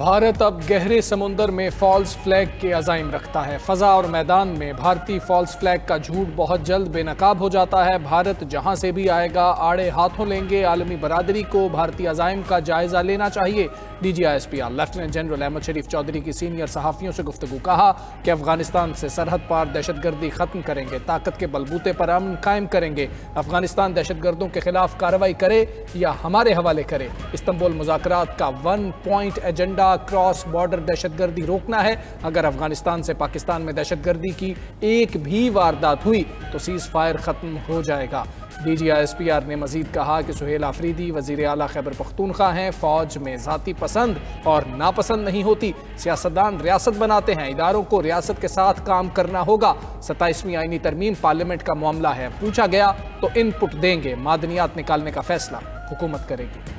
भारत अब गहरे समुंदर में फॉल्स फ्लैग के अज़ाइम रखता है। फ़ज़ा और मैदान में भारतीय फॉल्स फ्लैग का झूठ बहुत जल्द बेनकाब हो जाता है। भारत जहां से भी आएगा आड़े हाथों लेंगे। आलमी बरादरी को भारतीय अज़ाइम का जायजा लेना चाहिए। DGISPR लेफ्टिनेंट जनरल अहमद शरीफ चौधरी की सीनियर सहाफ़ियों से गुफ्तगू। कहा कि अफगानिस्तान से सरहद पार दहशतगर्दी खत्म करेंगे, ताकत के बलबूते पर अमन कायम करेंगे। अफगानिस्तान दहशतगर्दों के खिलाफ कार्रवाई करे या हमारे हवाले करे। इस्तंबुल मुज़ाकरात का 1 पॉइंट एजेंडा क्रॉस बॉर्डर दहशतगर्दी रोकना है। अगर अफगानिस्तान से पाकिस्तान में दहशतगर्दी की एक भी वारदात हुई तो सीज फायर खत्म हो जाएगा। DGISPR ने मजीद कहा कि सुहेल आफरीदी वजीर आला खैबर पख्तूनख्वा हैं। फौज में जाती पसंद और नापसंद नहीं होती। सियासतदान रियासत बनाते हैं, इदारों को रियासत के साथ काम करना होगा। 27वीं आईनी तरमीम पार्लियामेंट का मामला है, पूछा गया तो इनपुट देंगे। मादनियात निकालने का फैसला हुकूमत करेगी।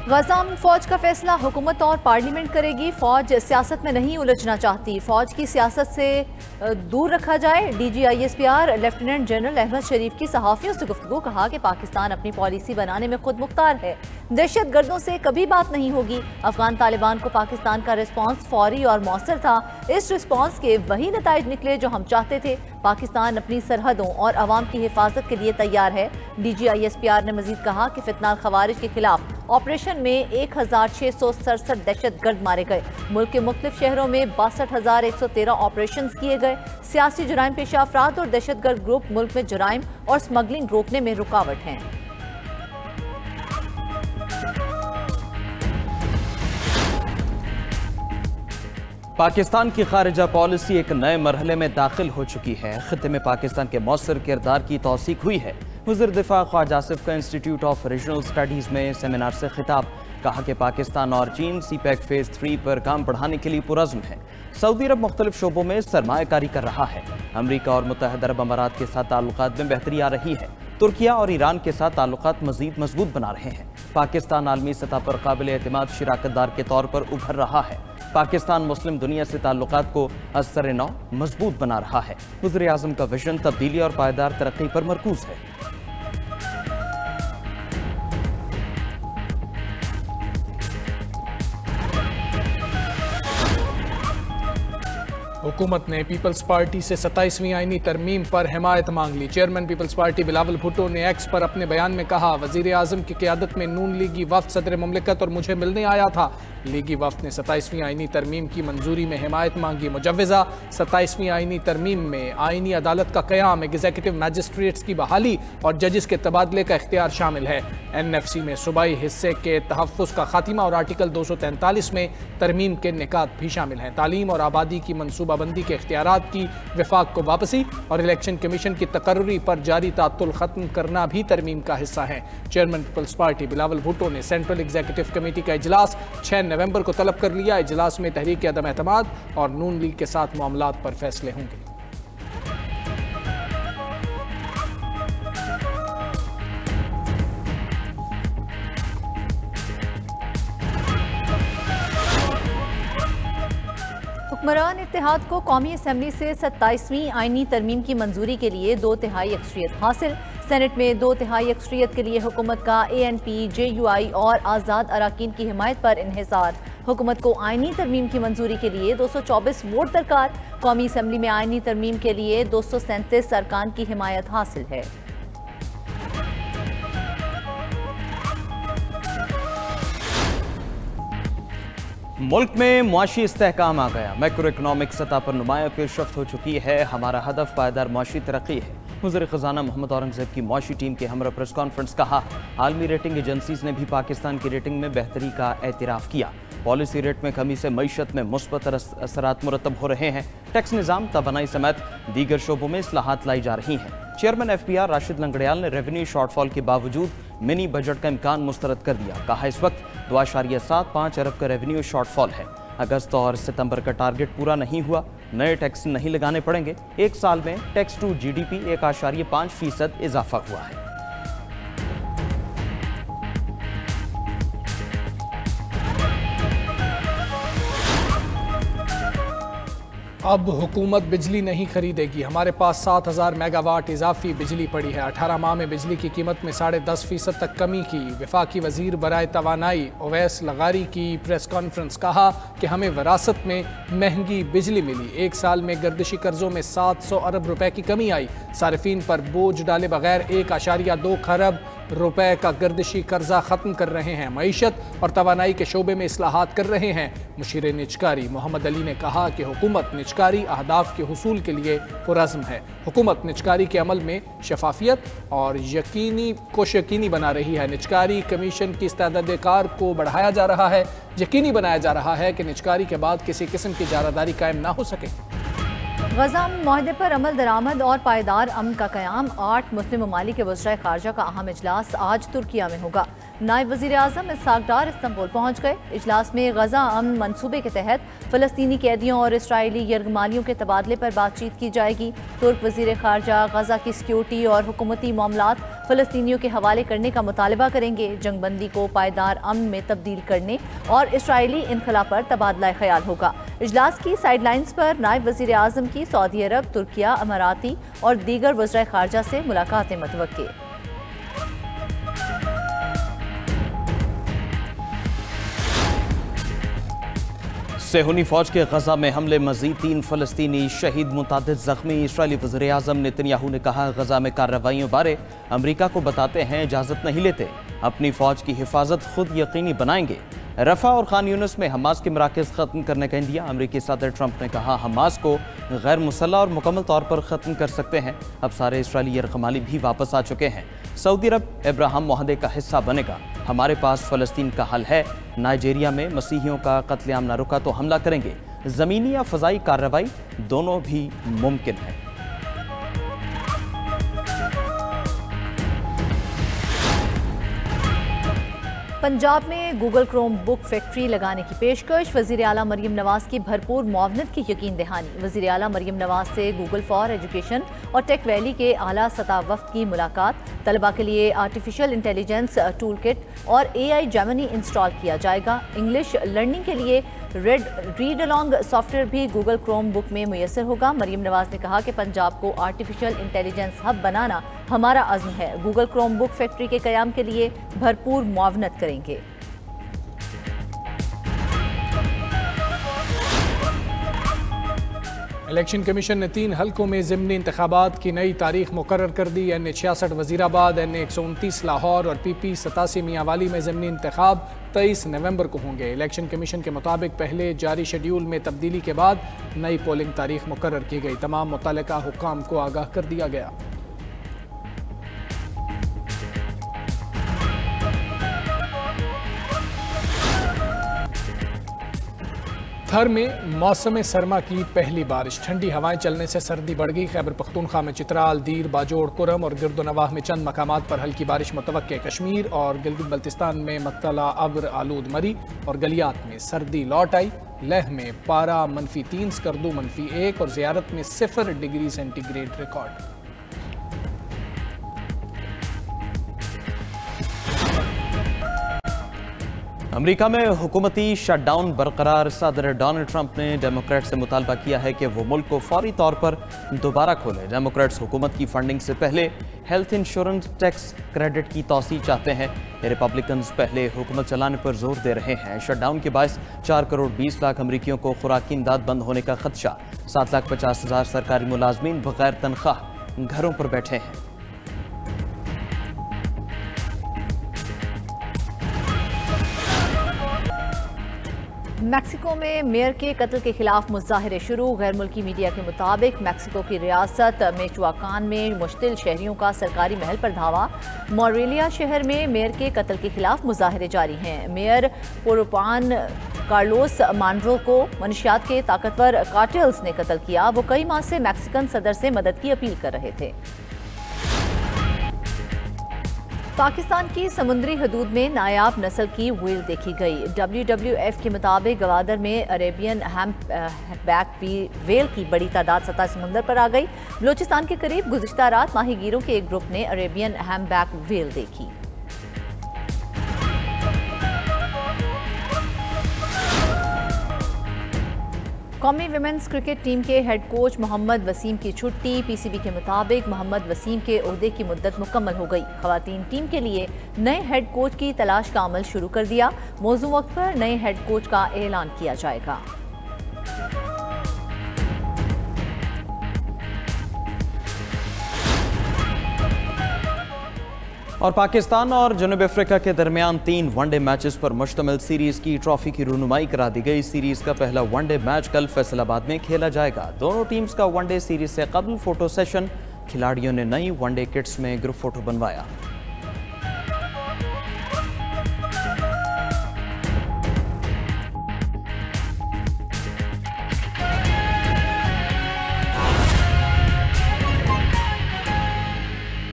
गज़ा में फौज का फैसला हुकूमत और पार्लियामेंट करेगी। फौज सियासत में नहीं उलझना चाहती, फौज की सियासत से दूर रखा जाए। DGISPR लेफ्टिनेंट जनरल अहमद शरीफ की सहाफ़ियों से गुफ्तगू। कहा कि पाकिस्तान अपनी पॉलिसी बनाने में खुद मुख्तार है, दहशत गर्दों से कभी बात नहीं होगी। अफगान तालिबान को पाकिस्तान का रिस्पॉन्स फौरी और मौसर था। इस रिस्पॉन्स के वही नताइज निकले जो हम चाहते थे। पाकिस्तान अपनी सरहदों और अवाम की हिफाजत के लिए तैयार है। DGISPR ने मजीद कहा कि फितना खवारिज के खिलाफ ऑपरेशन में 1667 दहशत गर्द मारे गए। मुल्क के मुख्तलिफ शहरों में 62,113 ऑपरेशन किए गए। सियासी जुराइम पेशा अफराद और दहशत गर्द ग्रुप मुल्क में जुराइम और स्मगलिंग रोकने में रुकावट हैं। पाकिस्तान की खारिजा पॉलिसी एक नए मरहले में दाखिल हो चुकी है। खित्ते में पाकिस्तान के मौसर किरदार की तौसीक हुई है। वज़ीर दिफा ख्वाजा आसिफ का इंस्टीट्यूट ऑफ रीजनल स्टडीज़ में सेमिनार से खिताब। कहा कि पाकिस्तान और चीन CPEC फेज़ 3 पर काम बढ़ाने के लिए पुरज़्म है। सऊदी अरब मुख्तलिफ शोबों में सरमायाकारी कर रहा है। अमरीका और मुत्तहदा अरब अमारात के साथ ताल्लुकात में बेहतरी आ रही है। तुर्किया और ईरान के साथ ताल्लुकात मज़ीद मजबूत बना रहे हैं। पाकिस्तान आलमी सतह पर काबिल एतमाद शिराकतदार के तौर पर उभर रहा है। पाकिस्तान मुस्लिम दुनिया से ताल्लुकात को असर नौ मजबूत बना रहा है। वज़ीर आज़म का विजन तब्दीली और पायदार तरक्की पर मरकूज है। हुकूमत ने पीपल्स पार्टी से 27वीं आईनी तरमीम पर हिमायत मांग ली। Chairman peoples party Bilawal Bhutto ने एक्स पर अपने बयान में कहा, वजीर आजम की क़यादत में नून लीगी वफ्द सदर मुमलिकत और मुझे मिलने आया था। लीगी वफ्द ने 27वीं आईनी तरमीम की मंजूरी में हिमायत मांगी। मुजव्वज़ा 27वीं आईनी तरमीम में आईनी अदालत का क़याम, एग्जीक्यूटिव मैजिस्ट्रेट्स की बहाली और जजेस के तबादले का इख्तियार शामिल है। NFC में सूबाई हिस्से के तहफ़्फ़ुज़ का खात्मा और आर्टिकल 243 में तरमीम के निकात भी शामिल हैं। तालीम और आबादी की मनसूबाबंदी के इख्तियारात की वफाक को वापसी और इलेक्शन कमीशन की तकर्री पर जारी तातुल ख़त्म करना भी तरमीम का हिस्सा है। Chairman peoples party Bilawal Bhutto ने सेंट्रल एग्जीक्यूटिव कमेटी का इजलास 6 नवंबर को तलब कर लिया। इजलास में तहरीक अदम एतमाद और नून लीग के साथ मामलात पर फैसले होंगे। हुक्मरान इत्तेहाद को कौमी असम्बली से 27वीं आईनी तरमीम की मंजूरी के लिए 2/3 अक्सरियत हासिल। सेनेट में 2/3 अक्सरियत के लिए हुकूमत का ANP, JUI और आज़ाद अराकीन की हिमायत पर इन्हिसार। हुकूमत को आईनी तरमीम की मंजूरी के लिए 224 वोट दरकार। कौमी असम्बली में आईनी तरमीम के लिए 237 अरकान की हिमायत हासिल है। मुल्क में मुआशी इस्तेहकाम आ गया। मैक्रो इकनॉमिक सतह पर नुमाया पेशरफ्त हो चुकी है। हमारा हदफ पायदार मुआशी तरक्की है। वज़ीर ख़ज़ाना मोहम्मद औरंगज़ेब की मुआशी टीम के हमरा प्रेस कॉन्फ्रेंस। कहा, आलमी रेटिंग एजेंसीज ने भी पाकिस्तान की रेटिंग में बेहतरी का एतराफ़ किया। पॉलिसी रेट में कमी से मईशत में मुस्बत असरात मुरतब हो रहे हैं। टैक्स निज़ाम, तवानाई समेत दीगर शोबों में इस्लाहात लाई जा रही हैं। चेयरमैन FPR राशिद लंगड़ियाल ने रेवेन्यू शॉर्टफॉल के बावजूद मिनी बजट का इम्कान मुस्तरद कर दिया। कहा, इस वक्त 2.75 अरब का रेवेन्यू शॉर्टफॉल है। अगस्त और सितंबर का टारगेट पूरा नहीं हुआ। नए टैक्स नहीं लगाने पड़ेंगे। एक साल में टैक्स टू GDP 1.5% इजाफा हुआ है। अब हुकूमत बिजली नहीं खरीदेगी। हमारे पास 7000 मेगावाट इजाफी बिजली पड़ी है। 18 माह में बिजली की कीमत में 10.5% तक कमी की। वफाकी वजीर बराए तवानाई ओवैस लगारी की प्रेस कॉन्फ्रेंस। कहा कि हमें विरासत में महंगी बिजली मिली। एक साल में गर्दिशी कर्जों में 700 अरब रुपए की कमी आई। सारिफीन पर बोझ डाले बगैर 1.2 खरब रुपए का गर्दिशी कर्जा खत्म कर रहे हैं। मईशत और तवानाई के शोबे में इस्लाहात कर रहे हैं। मुशीर निचकारी मोहम्मद अली ने कहा कि हुकूमत निचकारी अहदाफ के हुसूल के लिए पुरज़्म है। हुकूमत निचकारी के अमल में शफाफियत और यकीनी बना रही है। निचकारी कमीशन की इस्तेदाद कार को बढ़ाया जा रहा है। यकीनी बनाया जा रहा है कि निचकारी के बाद किसी किस्म की जारादारी कायम ना हो सके। गजा मुआहदे पर अमल दरामद और पायदार अमन का क़याम। 8 मुस्लिम ममालिक के वज़ीर ख़ारजा का अहम इजलास आज तुर्किया में होगा। नायब वज़ीर आज़म इसहाक डार इस्तांबुल पहुँच गए। इजलास में गजा अमन मनसूबे के तहत फ़लस्तीनी कैदियों और इसराइली यरगमालियों के तबादले पर बातचीत की जाएगी। तुर्क वज़ीर ख़ारजा गजा की सिक्योरिटी और हुकूमती मामलात फ़लस्तीनियों के हवाले करने का मुतालबा करेंगे। जंगबंदी को पायदार अमन में तब्दील करने और इसराइली इनखला पर तबादला ख्याल होगा। इजलास की साइडलाइंस पर नायब वज़ीर आज़म की सऊदी अरब, तुर्किया, अमाराती और दीगर वज़ीर ख़ारजा से मुलाकातें मुतवक्की। सेहूनी फौज के गजा में हमले, मजीद 3 फलस्तीनी शहीद, मुतादिद जख्मी। इस्राएली वज़ीर आज़म नेतन्याहू ने कहा, गजा में कार्रवाइयों बारे अमरीका को बताते हैं, इजाज़त नहीं लेते। अपनी फौज की हिफाजत खुद यकीनी बनाएंगे। रफ़ा और खान यूनिस में हमास के मराकज़ ख़त्म करने का इंडिया। अमरीकी सदर ट्रंप ने कहा, हमास को गैर मुसल्लह और मुकम्मल तौर पर ख़त्म कर सकते हैं। अब सारे इस्राएली यरगमाली भी वापस आ चुके हैं। सऊदी अरब अब्राहम मुआहदे का हिस्सा बनेगा। हमारे पास फ़लस्तीन का हल है। नाइजीरिया में मसीहियों का कत्लेआम न रुका तो हमला करेंगे। ज़मीनी या फ़ज़ाई कार्रवाई दोनों भी मुमकिन है। पंजाब में गूगल क्रोम बुक फैक्ट्री लगाने की पेशकश। वज़ीर आला मरियम नवाज की भरपूर मुआवनत की यकीन दहानी। वज़ीर आला मरियम नवाज से गूगल फॉर एजुकेशन और टेक वैली के आला सतह वफ्द की मुलाकात। तलबा के लिए आर्टिफिशियल इंटेलिजेंस टूल किट और AI जेमिनी इंस्टॉल किया जाएगा। इंग्लिश लर्निंग के लिए रीड अलॉन्ग सॉफ्टवेयर भी गूगल क्रोम बुक में मुयसर होगा। मरियम नवाज ने कहा कि पंजाब को आर्टिफिशियल इंटेलिजेंस हब बनाना हमारा अज़्म है। गूगल क्रोम बुक फैक्ट्री के क़याम के लिए भरपूर मुआवनत करेंगे। इलेक्शन कमीशन ने 3 हल्कों में ज़िमनी इंतखाबात की नई तारीख मुकर्रर कर दी। NA 66 वज़ीराबाद, NA 129 लाहौर और PP 87 मियांवाली में ज़िमनी इंतखाब 23 नवंबर को होंगे। इलेक्शन कमीशन के मुताबिक पहले जारी शेड्यूल में तब्दीली के बाद नई पोलिंग तारीख मुकर्रर की गई। तमाम मुतल्लिका हुक्काम को आगाह कर दिया गया। थर में मौसम सरमा की पहली बारिश। ठंडी हवाएं चलने से सर्दी बढ़ गई। खैबर पख्तूनख्वा में चित्राल, दीर, बाजोड़, कुरम और गिरदोनवाह में चंद मकामात पर हल्की बारिश मुतवक्के। कश्मीर और गिलगित बल्तिस्तान में मतला अब्र आलूद मरी और गलियात में सर्दी लौट आई। लेह में पारा -3, स्कर्दू -1 और ज़ियारत में 0 डिग्री सेंटीग्रेड रिकॉर्ड। अमेरिका में हुकूमती शटडाउन बरकरार। सदर डोनाल्ड ट्रंप ने डेमोक्रेट से मुतालबा किया है कि वो मुल्क को फौरी तौर पर दोबारा खोले। डेमोक्रेट्स हुकूमत की फंडिंग से पहले हेल्थ इंश्योरेंस टैक्स क्रेडिट की तौसी चाहते हैं। रिपब्लिकन्स पहले हुकूमत चलाने पर जोर दे रहे हैं। शटडाउन के बायस 4 करोड़ 20 लाख अमरीकियों को खुराकी इमदाद बंद होने का खदशा। 7,50,000 सरकारी मुलाजमीन बगैर तनख्वाह घरों पर बैठे हैं। मैक्सिको में मेयर के कत्ल के खिलाफ मुजाहरे शुरू। गैर मुल्की मीडिया के मुताबिक मैक्सिको की रियासत मेचुआकान में मुश्तिल शहरियों का सरकारी महल पर धावा। मोरेलिया शहर में मेयर के कत्ल के खिलाफ मुजाहरे जारी हैं। मेयर पोरोपान कार्लोस मांड्रो को मनशियात के ताकतवर कार्टेल्स ने कत्ल किया। वो कई माह से मैक्सिकन सदर से मदद की अपील कर रहे थे। पाकिस्तान की समुद्री हदूद में नायाब नस्ल की व्हेल देखी गई। WWF के मुताबिक गवादर में अरेबियन हैम्पबैक व्हेल की बड़ी तादाद सतह समुंदर पर आ गई। बलोचिस्तान के करीब गुज़िश्ता रात माहीगीरों के एक ग्रुप ने अरेबियन हैम्पबैक व्हेल देखी। कौमी विमेंस क्रिकेट टीम के हेड कोच मोहम्मद वसीम की छुट्टी। पीसीबी के मुताबिक मोहम्मद वसीम के ओहदे की मुद्दत मुकम्मल हो गई। खवातीन टीम के लिए नए हेड कोच की तलाश का अमल शुरू कर दिया। मौजूद वक्त पर नए हेड कोच का ऐलान किया जाएगा। और पाकिस्तान और जनूबी अफ्रीका के दरमियान 3 वनडे मैचेस पर मुश्तमिल सीरीज की ट्रॉफी की रुनुमाई करा दी गई। सीरीज का पहला वनडे मैच कल फैसलाबाद में खेला जाएगा। दोनों टीम्स का वनडे सीरीज से कबल फोटो सेशन, खिलाड़ियों ने नई वनडे किट्स में ग्रुप फोटो बनवाया।